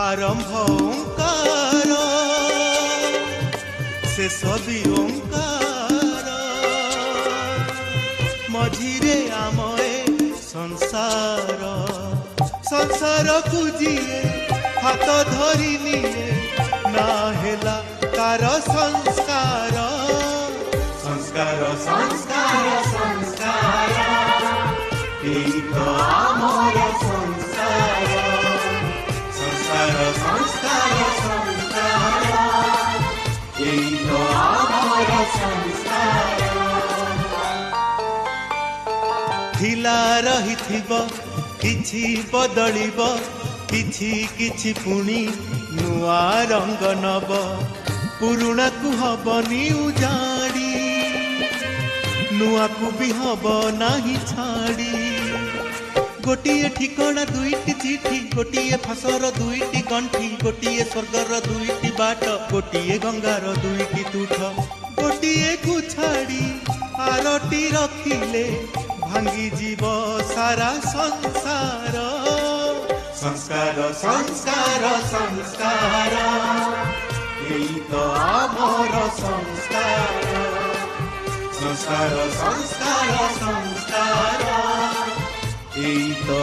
आरंभ ओंकार शेष भी ओंकार मझिरे आमए संसार संसार को जीए हाथ धरी निए ना हेला तार संस्कार संस्कार संस्कार संस्कार यही तो आमर संस्कार संस्कार संस्कार संस्कार यही तो आमर संस्कार थिला रहिथिब किछि बदलिब किछि किछि पुणी नुआ रंग नब पुरुणा को हबनी उजाड़ी नुआ को भी हब नाही छाड़ी गोटिए ठिकणा दुईटी चिठी गोटिए फासर दुईटी गंठी गोटिए स्वर्गर दुईटी बाट गोटिए गंगार दुईटी तुठ गोटिए को छाड़ी आरटी रखिले भांगी जीव सारा संसार संस्कार संस्कार संस्कार यही तो आमर संस्कार संस्कार संस्कार संस्कार यही तो